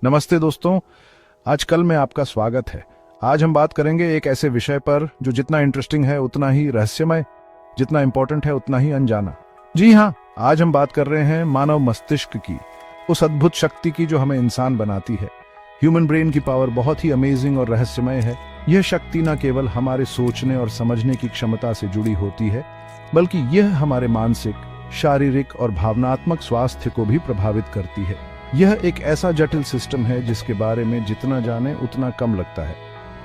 नमस्ते दोस्तों, आज कल में आपका स्वागत है। आज हम बात करेंगे एक ऐसे विषय पर जो जितना इंटरेस्टिंग है उतना ही रहस्यमय, जितना इंपॉर्टेंट है उतना ही अनजाना। जी हाँ, आज हम बात कर रहे हैं मानव मस्तिष्क की, उस अद्भुत शक्ति की जो हमें इंसान बनाती है। ह्यूमन ब्रेन की पावर बहुत ही अमेजिंग और रहस्यमय है। यह शक्ति न केवल हमारे सोचने और समझने की क्षमता से जुड़ी होती है, बल्कि यह हमारे मानसिक, शारीरिक और भावनात्मक स्वास्थ्य को भी प्रभावित करती है। यह एक ऐसा जटिल सिस्टम है जिसके बारे में जितना जाने उतना कम लगता है।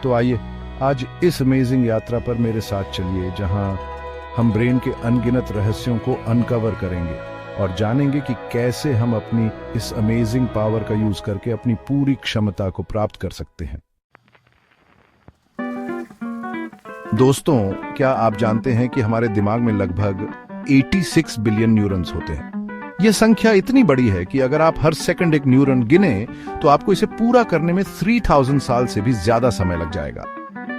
तो आइए आज इस अमेजिंग यात्रा पर मेरे साथ चलिए, जहां हम ब्रेन के अनगिनत रहस्यों को अनकवर करेंगे और जानेंगे कि कैसे हम अपनी इस अमेजिंग पावर का यूज करके अपनी पूरी क्षमता को प्राप्त कर सकते हैं। दोस्तों, क्या आप जानते हैं कि हमारे दिमाग में लगभग 86 बिलियन न्यूरॉन्स होते हैं। यह संख्या इतनी बड़ी है कि अगर आप हर सेकंड एक न्यूरॉन गिने तो आपको इसे पूरा करने में 3000 साल से भी ज्यादा समय लग जाएगा।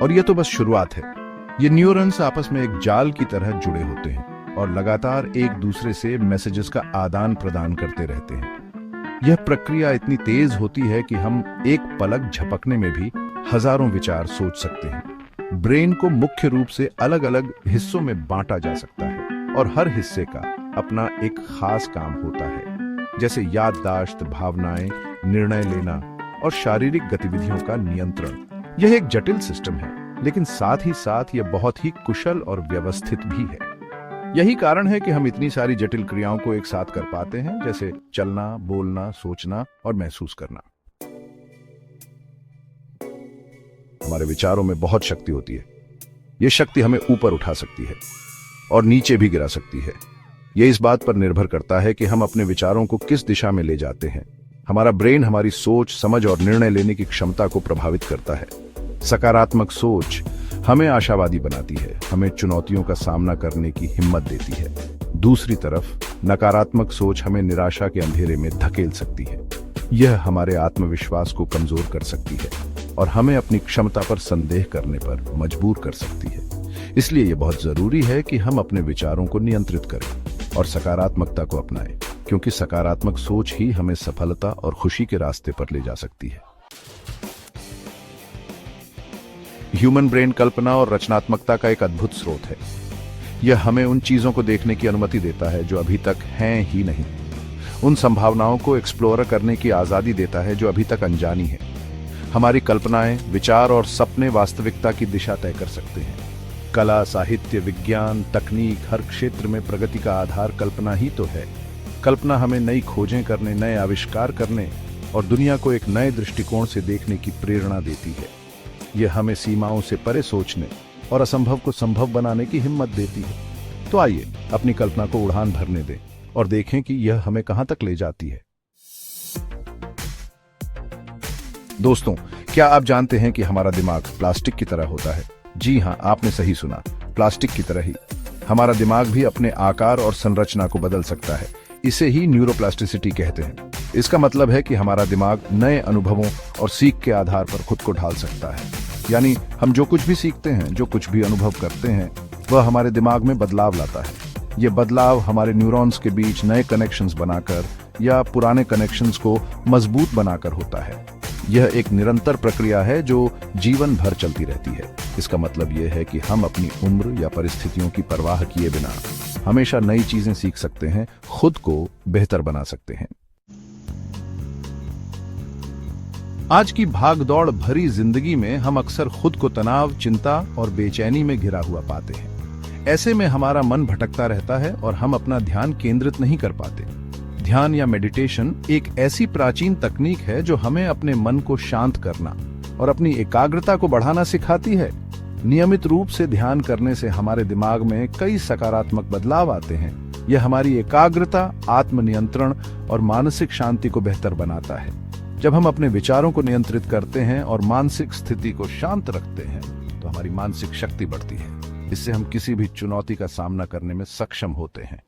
और यह तो बस शुरुआत है। ये न्यूरॉन्स आपस में एक जाल की तरह जुड़े होते हैं और लगातार एक दूसरे से मैसेजेस का आदान प्रदान करते रहते हैं। यह प्रक्रिया इतनी तेज होती है कि हम एक पलक झपकने में भी हजारों विचार सोच सकते हैं। ब्रेन को मुख्य रूप से अलग अलग हिस्सों में बांटा जा सकता है और हर हिस्से का अपना एक खास काम होता है, जैसे याददाश्त, भावनाएं, निर्णय लेना और शारीरिक गतिविधियों का नियंत्रण। यह एक जटिल सिस्टम है, लेकिन साथ ही साथ यह बहुत ही कुशल और व्यवस्थित भी है। यही कारण है कि हम इतनी सारी जटिल क्रियाओं को एक साथ कर पाते हैं, जैसे चलना, बोलना, सोचना और महसूस करना। हमारे विचारों में बहुत शक्ति होती है। यह शक्ति हमें ऊपर उठा सकती है और नीचे भी गिरा सकती है। यह इस बात पर निर्भर करता है कि हम अपने विचारों को किस दिशा में ले जाते हैं। हमारा ब्रेन हमारी सोच, समझ और निर्णय लेने की क्षमता को प्रभावित करता है। सकारात्मक सोच हमें आशावादी बनाती है, हमें चुनौतियों का सामना करने की हिम्मत देती है। दूसरी तरफ नकारात्मक सोच हमें निराशा के अंधेरे में धकेल सकती है। यह हमारे आत्मविश्वास को कमजोर कर सकती है और हमें अपनी क्षमता पर संदेह करने पर मजबूर कर सकती है। इसलिए यह बहुत जरूरी है कि हम अपने विचारों को नियंत्रित करें और सकारात्मकता को अपनाएं, क्योंकि सकारात्मक सोच ही हमें सफलता और खुशी के रास्ते पर ले जा सकती है। ह्यूमन ब्रेन कल्पना और रचनात्मकता का एक अद्भुत स्रोत है। यह हमें उन चीजों को देखने की अनुमति देता है जो अभी तक हैं ही नहीं, उन संभावनाओं को एक्सप्लोर करने की आजादी देता है जो अभी तक अनजानी है। हमारी कल्पनाएं, विचार और सपने वास्तविकता की दिशा तय कर सकते हैं। कला, साहित्य, विज्ञान, तकनीक, हर क्षेत्र में प्रगति का आधार कल्पना ही तो है। कल्पना हमें नई खोजें करने, नए आविष्कार करने और दुनिया को एक नए दृष्टिकोण से देखने की प्रेरणा देती है। यह हमें सीमाओं से परे सोचने और असंभव को संभव बनाने की हिम्मत देती है। तो आइए अपनी कल्पना को उड़ान भरने दें और देखें कि यह हमें कहां तक ले जाती है। दोस्तों, क्या आप जानते हैं कि हमारा दिमाग प्लास्टिक की तरह होता है? जी हाँ, आपने सही सुना, प्लास्टिक की तरह ही हमारा दिमाग भी अपने आकार और संरचना को बदल सकता है। इसे ही न्यूरोप्लास्टिसिटी कहते हैं। इसका मतलब है कि हमारा दिमाग नए अनुभवों और सीख के आधार पर खुद को ढाल सकता है। यानी हम जो कुछ भी सीखते हैं, जो कुछ भी अनुभव करते हैं, वह हमारे दिमाग में बदलाव लाता है। यह बदलाव हमारे न्यूरॉन्स के बीच नए कनेक्शंस बनाकर या पुराने कनेक्शंस को मजबूत बनाकर होता है। यह एक निरंतर प्रक्रिया है जो जीवन भर चलती रहती है। इसका मतलब यह है कि हम अपनी उम्र या परिस्थितियों की परवाह किए बिना हमेशा नई चीजें सीख सकते हैं, खुद को बेहतर बना सकते हैं। आज की भागदौड़ भरी जिंदगी में हम अक्सर खुद को तनाव, चिंता और बेचैनी में घिरा हुआ पाते हैं। ऐसे में हमारा मन भटकता रहता है और हम अपना ध्यान केंद्रित नहीं कर पाते। ध्यान या मेडिटेशन एक ऐसी प्राचीन तकनीक है जो हमें अपने मन को शांत करना और अपनी एकाग्रता को बढ़ाना सिखाती है। नियमित रूप से ध्यान करने से हमारे दिमाग में कई सकारात्मक बदलाव आते हैं। यह हमारी एकाग्रता, आत्मनियंत्रण और मानसिक शांति को बेहतर बनाता है। जब हम अपने विचारों को नियंत्रित करते हैं और मानसिक स्थिति को शांत रखते हैं, तो हमारी मानसिक शक्ति बढ़ती है। इससे हम किसी भी चुनौती का सामना करने में सक्षम होते हैं।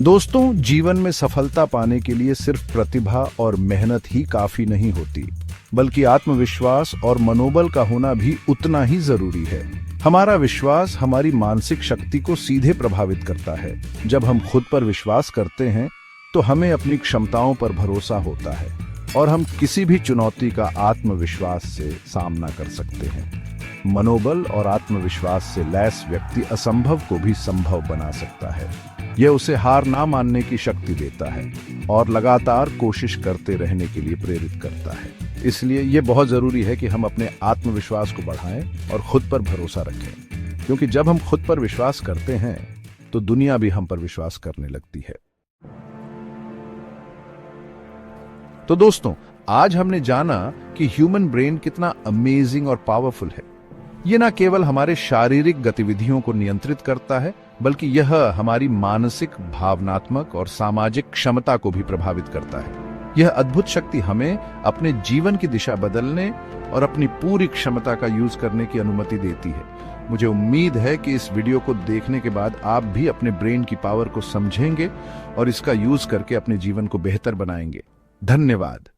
दोस्तों, जीवन में सफलता पाने के लिए सिर्फ प्रतिभा और मेहनत ही काफी नहीं होती, बल्कि आत्मविश्वास और मनोबल का होना भी उतना ही जरूरी है। हमारा विश्वास हमारी मानसिक शक्ति को सीधे प्रभावित करता है। जब हम खुद पर विश्वास करते हैं तो हमें अपनी क्षमताओं पर भरोसा होता है और हम किसी भी चुनौती का आत्मविश्वास से सामना कर सकते हैं। मनोबल और आत्मविश्वास से लैस व्यक्ति असंभव को भी संभव बना सकता है। यह उसे हार ना मानने की शक्ति देता है और लगातार कोशिश करते रहने के लिए प्रेरित करता है। इसलिए यह बहुत जरूरी है कि हम अपने आत्मविश्वास को बढ़ाएं और खुद पर भरोसा रखें, क्योंकि जब हम खुद पर विश्वास करते हैं तो दुनिया भी हम पर विश्वास करने लगती है। तो दोस्तों, आज हमने जाना कि ह्यूमन ब्रेन कितना अमेजिंग और पावरफुल है। यह न केवल हमारे शारीरिक गतिविधियों को नियंत्रित करता है, बल्कि यह हमारी मानसिक, भावनात्मक और सामाजिक क्षमता को भी प्रभावित करता है। यह अद्भुत शक्ति हमें अपने जीवन की दिशा बदलने और अपनी पूरी क्षमता का यूज करने की अनुमति देती है। मुझे उम्मीद है कि इस वीडियो को देखने के बाद आप भी अपने ब्रेन की पावर को समझेंगे और इसका यूज करके अपने जीवन को बेहतर बनाएंगे। धन्यवाद।